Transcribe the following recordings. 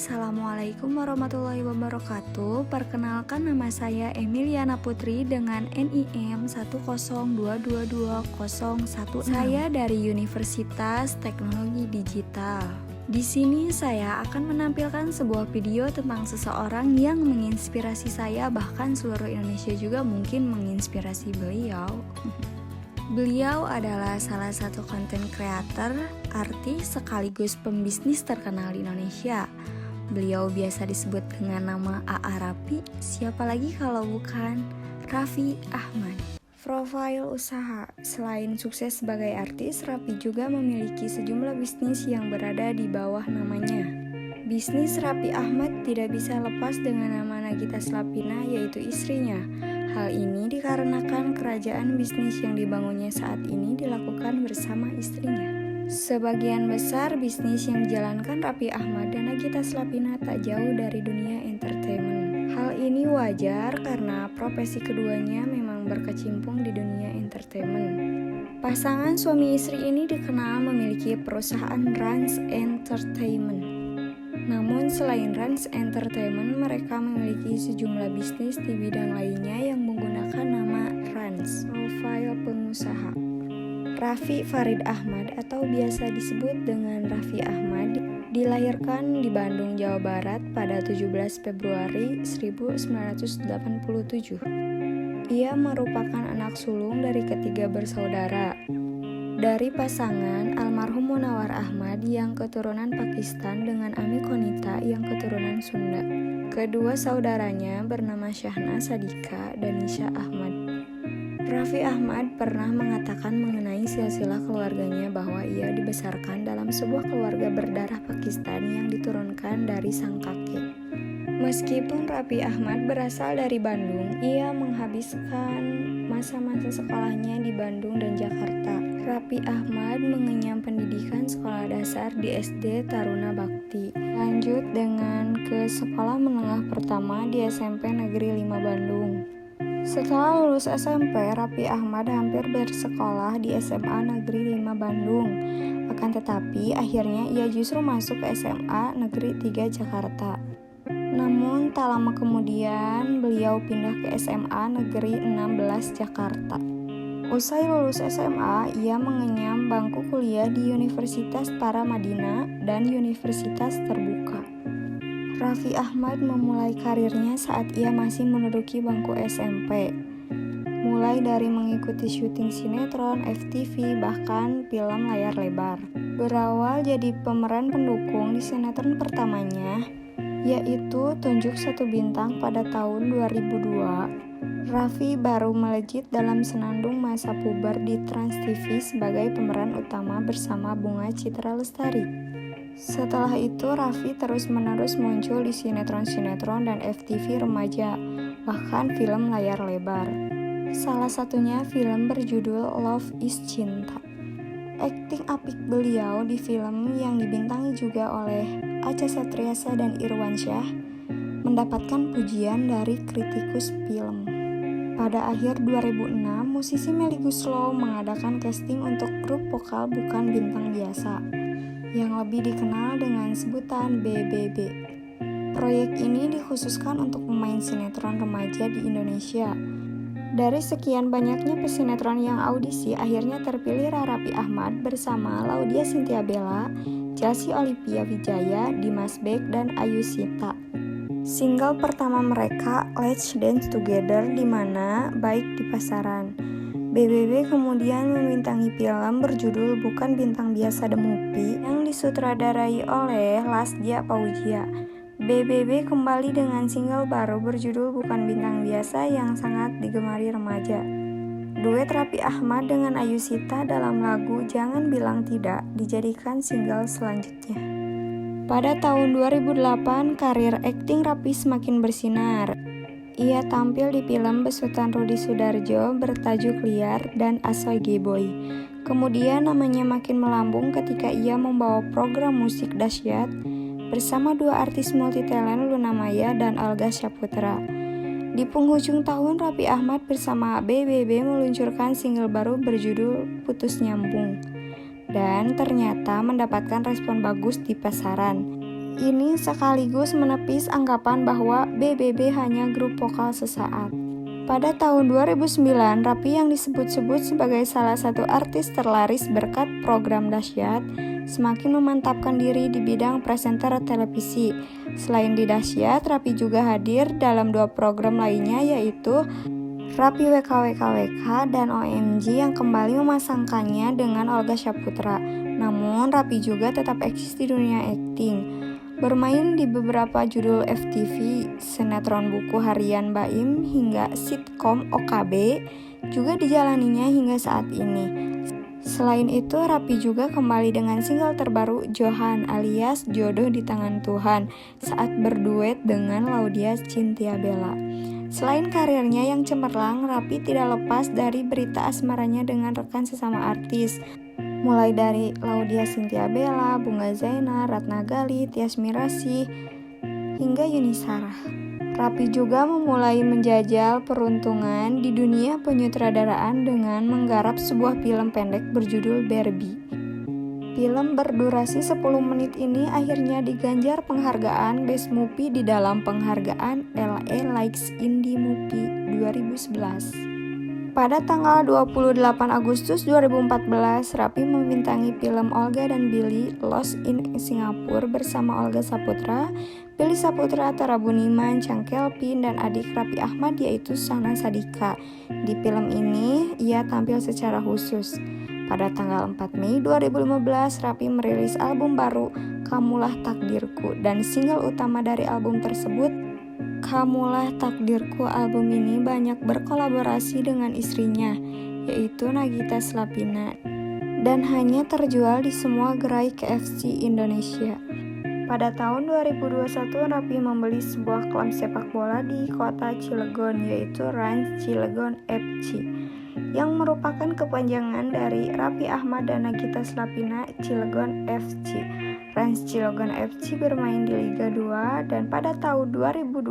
Assalamualaikum warahmatullahi wabarakatuh. Perkenalkan, nama saya Emiliana Putri dengan NIM 1022201. Saya dari Universitas Teknologi Digital. Di sini saya akan menampilkan sebuah video tentang seseorang yang menginspirasi saya, bahkan seluruh Indonesia juga mungkin menginspirasi beliau. Beliau adalah salah satu konten creator, artis, sekaligus pembisnis terkenal di Indonesia. Beliau biasa disebut dengan nama A.A. Raffi, siapa lagi kalau bukan Raffi Ahmad. Profil usaha. Selain sukses sebagai artis, Raffi juga memiliki sejumlah bisnis yang berada di bawah namanya. Bisnis Raffi Ahmad tidak bisa lepas dengan nama Nagita Slavina, yaitu istrinya. Hal ini dikarenakan kerajaan bisnis yang dibangunnya saat ini dilakukan bersama istrinya. Sebagian besar bisnis yang dijalankan Raffi Ahmad dan Nagita Slavina tak jauh dari dunia entertainment. Hal ini wajar karena profesi keduanya memang berkecimpung di dunia entertainment. Pasangan suami istri ini dikenal memiliki perusahaan Rans Entertainment. Namun selain Rans Entertainment, mereka memiliki sejumlah bisnis di bidang lainnya yang menggunakan nama Rans. Profil pengusaha. Raffi Farid Ahmad atau biasa disebut dengan Raffi Ahmad dilahirkan di Bandung, Jawa Barat pada 17 Februari 1987. Ia merupakan anak sulung dari ketiga bersaudara. Dari pasangan almarhum Munawar Ahmad yang keturunan Pakistan dengan Ami Konita yang keturunan Sunda. Kedua saudaranya bernama Syahna Sadika dan Nisha Ahmad. Raffi Ahmad pernah mengatakan mengenai silsilah keluarganya bahwa ia dibesarkan dalam sebuah keluarga berdarah Pakistan yang diturunkan dari sang kakek. Meskipun Raffi Ahmad berasal dari Bandung, ia menghabiskan masa-masa sekolahnya di Bandung dan Jakarta. Raffi Ahmad mengenyam pendidikan sekolah dasar di SD Taruna Bakti. Lanjut dengan ke sekolah menengah pertama di SMP Negeri 5 Bandung. Setelah lulus SMP, Raffi Ahmad hampir bersekolah di SMA Negeri 5 Bandung. Akan tetapi, akhirnya ia justru masuk ke SMA Negeri 3 Jakarta. Namun, tak lama kemudian, beliau pindah ke SMA Negeri 16 Jakarta. Usai lulus SMA, ia mengenyam bangku kuliah di Universitas Paramadina dan Universitas Terbuka. Raffi Ahmad memulai karirnya saat ia masih menduduki bangku SMP. Mulai dari mengikuti syuting sinetron, FTV, bahkan film layar lebar. Berawal jadi pemeran pendukung di sinetron pertamanya, yaitu Tunjuk Satu Bintang pada tahun 2002. Raffi baru melejit dalam senandung masa puber di Trans TV sebagai pemeran utama bersama Bunga Citra Lestari. Setelah itu, Raffi terus-menerus muncul di sinetron-sinetron dan FTV remaja, bahkan film layar lebar. Salah satunya film berjudul Love is Cinta. Akting apik beliau di film yang dibintangi juga oleh Acha Septriasa dan Irwansyah mendapatkan pujian dari kritikus film. Pada akhir 2006, musisi Melly Goeslaw mengadakan casting untuk grup vokal bukan bintang biasa, yang lebih dikenal dengan sebutan BBB. Proyek ini dikhususkan untuk pemain sinetron remaja di Indonesia. Dari sekian banyaknya pesinetron yang audisi, akhirnya terpilih Raffi Ahmad bersama Laudia Cynthia Bella, Chelsea Olivia Wijaya, Dimas Beck, dan Ayu Sita. Single pertama mereka, Let's Dance Together, di mana baik di pasaran. BBB kemudian membintangi film berjudul Bukan Bintang Biasa The Movie yang disutradarai oleh Lasdia Paujia. BBB kembali dengan single baru berjudul Bukan Bintang Biasa yang sangat digemari remaja. Duet Raffi Ahmad dengan Ayu Sita dalam lagu Jangan Bilang Tidak dijadikan single selanjutnya. Pada tahun 2008, karir akting Raffi semakin bersinar. Ia tampil di film besutan Rudi Sudardjo bertajuk Liar dan Asoy Geboy. Kemudian namanya makin melambung ketika ia membawa program musik dahsyat bersama dua artis multitalent Luna Maya dan Alga Syaputra. Di penghujung tahun, Raffi Ahmad bersama BBB meluncurkan single baru berjudul Putus Nyambung dan ternyata mendapatkan respon bagus di pasaran. Ini sekaligus menepis anggapan bahwa BBB hanya grup vokal sesaat. Pada tahun 2009, Rappi yang disebut-sebut sebagai salah satu artis terlaris berkat program Dahsyat, semakin memantapkan diri di bidang presenter televisi. Selain di Dahsyat, Rappi juga hadir dalam 2 program lainnya, yaitu Rappi WKWKWK dan OMG yang kembali memasangkannya dengan Olga Saputra. Namun, Rappi juga tetap eksis di dunia akting. Bermain di beberapa judul FTV, sinetron buku harian Baim, hingga sitkom OKB, juga dijalaninya hingga saat ini. Selain itu, Rappi juga kembali dengan single terbaru Johan alias Jodoh di Tangan Tuhan saat berduet dengan Laudya Chintya Bella. Selain karirnya yang cemerlang, Rappi tidak lepas dari berita asmaranya dengan rekan sesama artis. Mulai dari Laudya Chintya Bella, Bunga Zaina, Ratna Gali, Tyas Mirasih, hingga Yuni Shara. Rappi juga memulai menjajal peruntungan di dunia penyutradaraan dengan menggarap sebuah film pendek berjudul Barbie. Film berdurasi 10 menit ini akhirnya diganjar penghargaan Best Movie di dalam penghargaan LA Likes Indie Movie 2011. Pada tanggal 28 Agustus 2014, Rappi membintangi film Olga dan Billy Lost in Singapore bersama Olga Saputra, Billy Saputra, Tara Buniman, Chang Kelvin, dan adik Rappi Ahmad yaitu Shana Sadika. Di film ini, ia tampil secara khusus. Pada tanggal 4 Mei 2015, Rappi merilis album baru Kamulah Takdirku, dan single utama dari album tersebut Kamulah Takdirku. Album ini banyak berkolaborasi dengan istrinya, yaitu Nagita Slavina, dan hanya terjual di semua gerai KFC Indonesia. Pada tahun 2021, Rappi membeli sebuah klub sepak bola di kota Cilegon, yaitu Rans Cilegon FC, yang merupakan kepanjangan dari Rappi Ahmad dan Nagita Slavina Cilegon FC. Rans Cilegon FC bermain di Liga 2 dan pada tahun 2022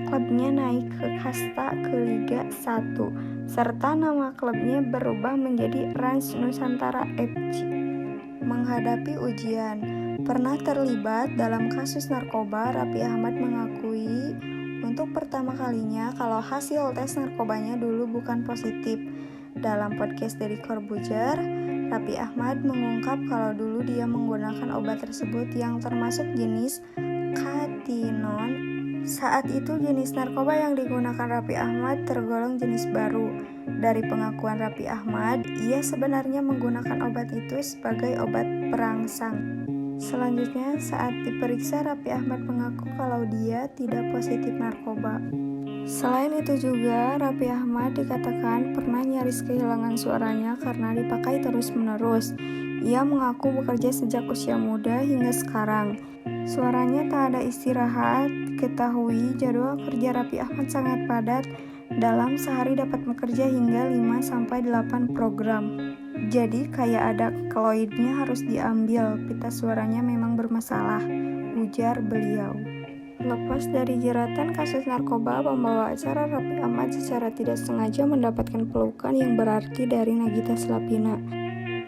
klubnya naik ke kasta ke Liga 1 serta nama klubnya berubah menjadi Rans Nusantara FC. Menghadapi ujian, pernah terlibat dalam kasus narkoba, Rappi Ahmad mengakui untuk pertama kalinya kalau hasil tes narkobanya dulu bukan positif. Dalam podcast Deddy Corbuzier, Rappi Ahmad mengungkap kalau dulu dia menggunakan obat tersebut yang termasuk jenis katinon. Saat itu jenis narkoba yang digunakan Rappi Ahmad tergolong jenis baru. Dari pengakuan Rappi Ahmad, ia sebenarnya menggunakan obat itu sebagai obat perangsang. Selanjutnya, saat diperiksa, Rappi Ahmad mengaku kalau dia tidak positif narkoba. Selain itu juga, Rappi Ahmad dikatakan pernah nyaris kehilangan suaranya karena dipakai terus-menerus. Ia mengaku bekerja sejak usia muda hingga sekarang. Suaranya tak ada istirahat. Ketahui jadwal kerja Rappi Ahmad sangat padat. Dalam sehari dapat bekerja hingga 5-8 program. Jadi kayak ada keloidnya harus diambil. Pita suaranya memang bermasalah, ujar beliau. Lepas dari jeratan kasus narkoba, pembawa acara Rappi Ahmad secara tidak sengaja mendapatkan pelukan yang berarti dari Nagita Slavina.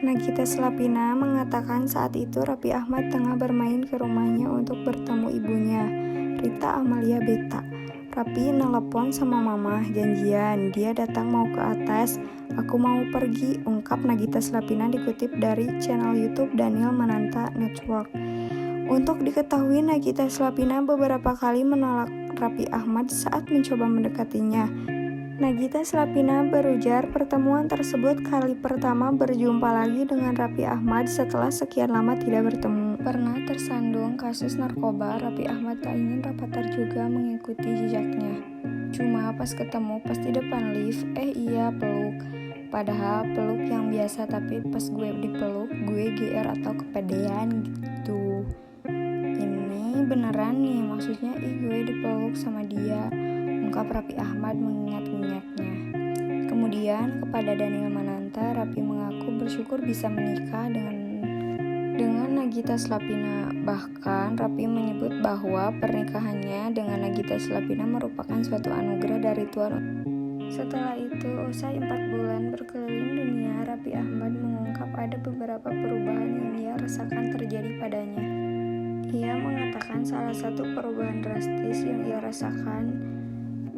Nagita Slavina mengatakan saat itu Rappi Ahmad tengah bermain ke rumahnya untuk bertemu ibunya, Rita Amalia Beta. Rappi nelpon sama mama, janjian, dia datang mau ke atas, aku mau pergi, ungkap Nagita Slavina dikutip dari channel YouTube Daniel Mananta Network. Untuk diketahui, Nagita Slavina beberapa kali menolak Rappi Ahmad saat mencoba mendekatinya. Nagita Slavina berujar pertemuan tersebut kali pertama berjumpa lagi dengan Rappi Ahmad setelah sekian lama tidak bertemu. Pernah tersandung kasus narkoba, Rappi Ahmad tak ingin Rapatar juga mengikuti jejaknya. Cuma pas ketemu pas di depan lift, iya peluk. Padahal peluk yang biasa, tapi pas gue dipeluk, gue GR atau kepedean gitu. Ini beneran nih, maksudnya gue dipeluk sama dia, ungkap Rappi Ahmad mengingat-ingatnya. Kemudian kepada Daniel Mananta, Rappi mengaku bersyukur bisa menikah dengan Nagita Slavina. Bahkan Rappi menyebut bahwa pernikahannya dengan Nagita Slavina merupakan suatu anugerah dari Tuhan. Setelah itu, usai 4 bulan berkeliling dunia, Rappi Ahmad mengungkap ada beberapa perubahan yang ia rasakan terjadi padanya. Ia menceritakan salah satu perubahan drastis yang ia rasakan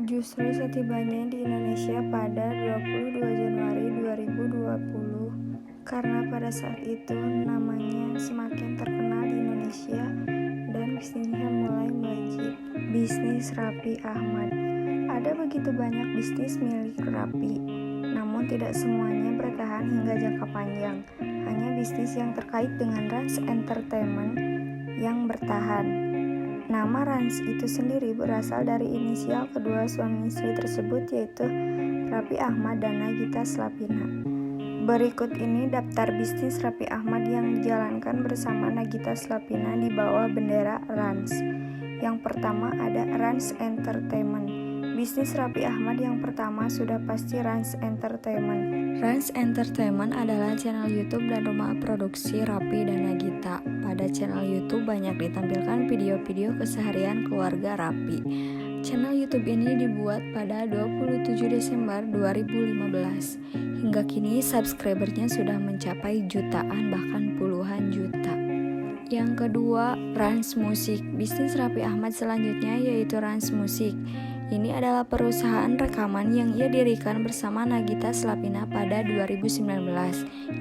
justru setibanya di Indonesia pada 22 Januari 2020, karena pada saat itu namanya semakin terkenal di Indonesia dan bisnisnya mulai melejit. Bisnis Raffi Ahmad. Ada begitu banyak bisnis milik Raffi, namun tidak semuanya bertahan hingga jangka panjang. Hanya bisnis yang terkait dengan Rans Entertainment yang bertahan. Nama Rans itu sendiri berasal dari inisial kedua suami istri tersebut, yaitu Raffi Ahmad dan Nagita Slavina. Berikut ini daftar bisnis Raffi Ahmad yang dijalankan bersama Nagita Slavina di bawah bendera Rans. Yang pertama ada Rans Entertainment. Bisnis Raffi Ahmad yang pertama sudah pasti Rans Entertainment. Rans Entertainment adalah channel YouTube dan rumah produksi Raffi dan Nagita. Pada channel YouTube banyak ditampilkan video-video keseharian keluarga Raffi. Channel YouTube ini dibuat pada 27 Desember 2015. Hingga kini subscribernya sudah mencapai jutaan bahkan puluhan juta. Yang kedua, Rans Musik. Bisnis Raffi Ahmad selanjutnya yaitu Rans Musik. Ini adalah perusahaan rekaman yang ia dirikan bersama Nagita Slavina pada 2019.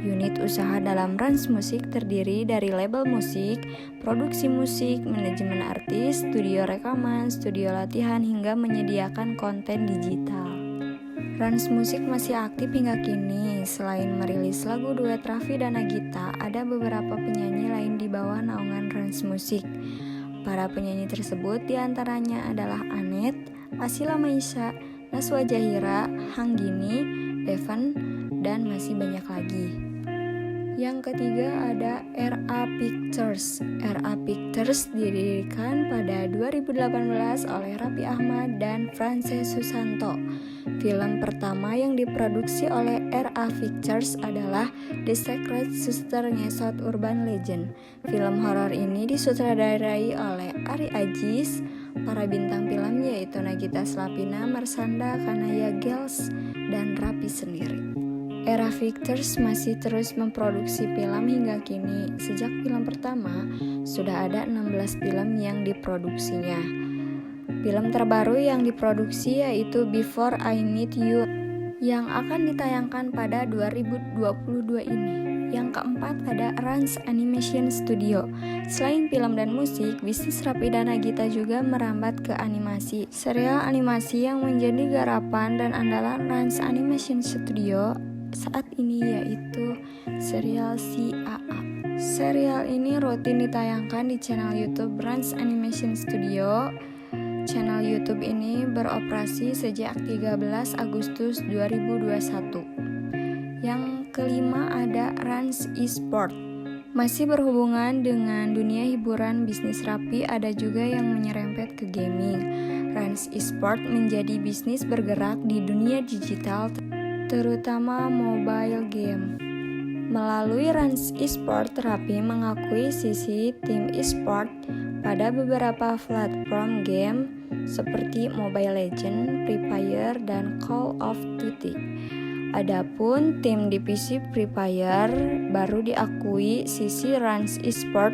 Unit usaha dalam Rans Musik terdiri dari label musik, produksi musik, manajemen artis, studio rekaman, studio latihan, hingga menyediakan konten digital. Rans Musik masih aktif hingga kini. Selain merilis lagu duet Raffi dan Nagita, ada beberapa penyanyi lain di bawah naungan Rans Musik. Para penyanyi tersebut diantaranya adalah Anet, Asila Maisha, Naswa Jahira, Hanggini, Devan, dan masih banyak lagi. Yang ketiga ada RA Pictures. RA Pictures didirikan pada 2018 oleh Raffi Ahmad dan Frances Susanto. Film pertama yang diproduksi oleh RA Pictures adalah The Secret Suster Ngesot Urban Legend. Film horor ini disutradarai oleh Ari Aziz. Para bintang film yaitu Nagita Slavina, Marsanda, Kanaya Gels, dan Raffi sendiri. RA Pictures masih terus memproduksi film hingga kini. Sejak film pertama, sudah ada 16 film yang diproduksinya. Film terbaru yang diproduksi yaitu Before I Meet You yang akan ditayangkan pada 2022 ini. Yang keempat ada Rans Animation Studio. Selain film dan musik, bisnis Raffi dan Nagita juga merambat ke animasi. Serial animasi yang menjadi garapan dan andalan Rans Animation Studio saat ini yaitu serial CAA. Serial ini rutin ditayangkan di channel YouTube Rans Animation Studio. Channel YouTube ini beroperasi sejak 13 Agustus 2021. Yang kelima ada Rans Esport. Masih berhubungan dengan dunia hiburan, bisnis Raffi ada juga yang menyerempet ke gaming. Rans Esport menjadi bisnis bergerak di dunia digital, terutama mobile game. Melalui Rans Esport, Raffi mengakuisisi tim esport pada beberapa platform game seperti Mobile Legends, Free Fire, dan Call of Duty. Adapun tim divisi Free Fire baru diakui sisi Rans Esport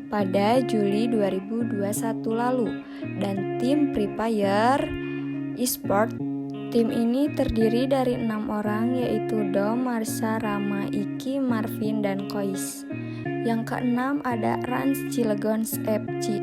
pada Juli 2021 lalu, dan tim Free Fire Esport. Tim ini terdiri dari 6 orang yaitu Dom, Marsha, Rama, Iki, Marvin, dan Kois. Yang keenam ada Rans Cilegon FC.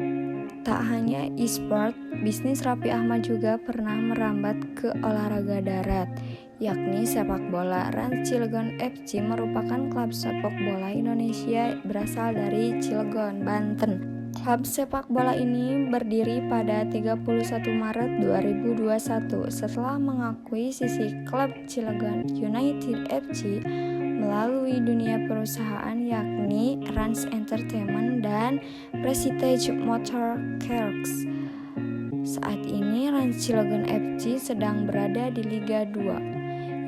Tak hanya e-sport, bisnis Raffi Ahmad juga pernah merambat ke olahraga darat, yakni sepak bola. Rans Cilegon FC merupakan klub sepak bola Indonesia berasal dari Cilegon, Banten. Klub sepak bola ini berdiri pada 31 Maret 2021 setelah mengakui sisi klub Cilegon United FC melalui dunia perusahaan yakni Rans Entertainment dan Prestige Motor Cars. Saat ini Rans Cilegon FC sedang berada di Liga 2.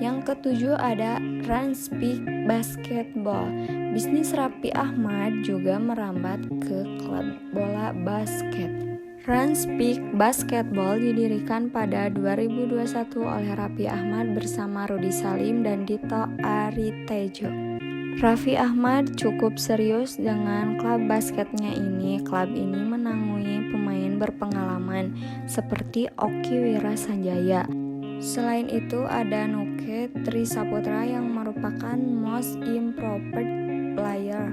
Yang ketujuh ada Rans Peak Basketball. Bisnis Raffi Ahmad juga merambat ke klub bola basket. Rans Peak Basketball didirikan pada 2021 oleh Raffi Ahmad bersama Rudy Salim dan Dito Aritejo. Raffi Ahmad cukup serius dengan klub basketnya ini. Klub ini menangani pemain berpengalaman seperti Oki Wira Sanjaya. Selain itu ada Nuke Trisaputra yang merupakan Most Improved Player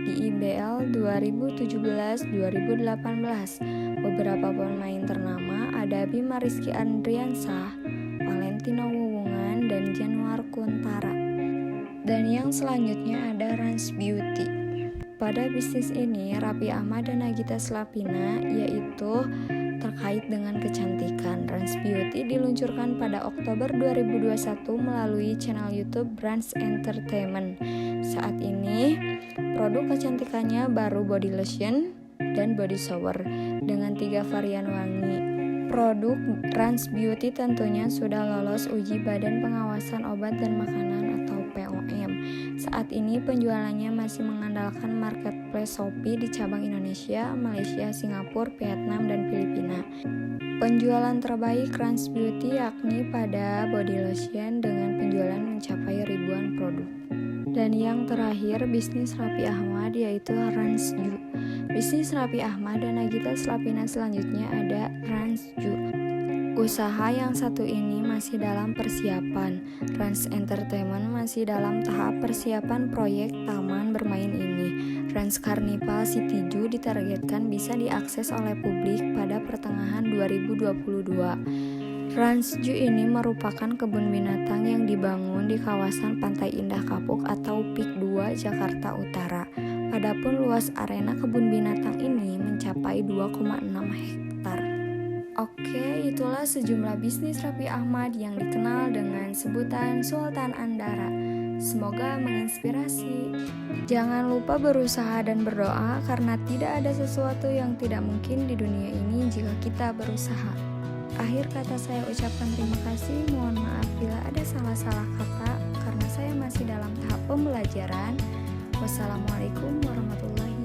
di IBL 2017-2018. Beberapa pemain ternama ada Bima Rizky Andriansah, Valentino Wuwungan, dan Januar Kuntara. Dan yang selanjutnya ada Rans Beauty. Pada bisnis ini, Raffi Ahmad dan Nagita Slavina yaitu terkait dengan kecantikan. Rans Beauty diluncurkan pada Oktober 2021 melalui channel YouTube Brands Entertainment. Saat ini, produk kecantikannya baru body lotion dan body shower dengan 3 varian wangi. Produk Rans Beauty tentunya sudah lolos uji Badan Pengawasan Obat dan Makanan atau POM. Saat ini penjualannya masih mengandalkan marketplace Shopee di cabang Indonesia, Malaysia, Singapura, Vietnam, dan Filipina. Penjualan terbaik Rans Beauty yakni pada body lotion dengan penjualan mencapai ribuan produk. Dan yang terakhir bisnis Raffi Ahmad yaitu Rans Ju. Bisnis Raffi Ahmad dan Nagita Slavina selanjutnya ada Rans Ju. Usaha yang satu ini masih dalam persiapan. Rans Entertainment masih dalam tahap persiapan proyek taman bermain ini. Rans Carnival City Zoo ditargetkan bisa diakses oleh publik pada pertengahan 2022. Rans Zoo ini merupakan kebun binatang yang dibangun di kawasan Pantai Indah Kapuk atau PIK 2 Jakarta Utara. Adapun luas arena kebun binatang ini mencapai 2,6 hektar. Oke, itulah sejumlah bisnis Raffi Ahmad yang dikenal dengan sebutan Sultan Andara. Semoga menginspirasi. Jangan lupa berusaha dan berdoa karena tidak ada sesuatu yang tidak mungkin di dunia ini jika kita berusaha. Akhir kata saya ucapkan terima kasih. Mohon maaf bila ada salah-salah kata karena saya masih dalam tahap pembelajaran. Wassalamualaikum warahmatullahi wabarakatuh.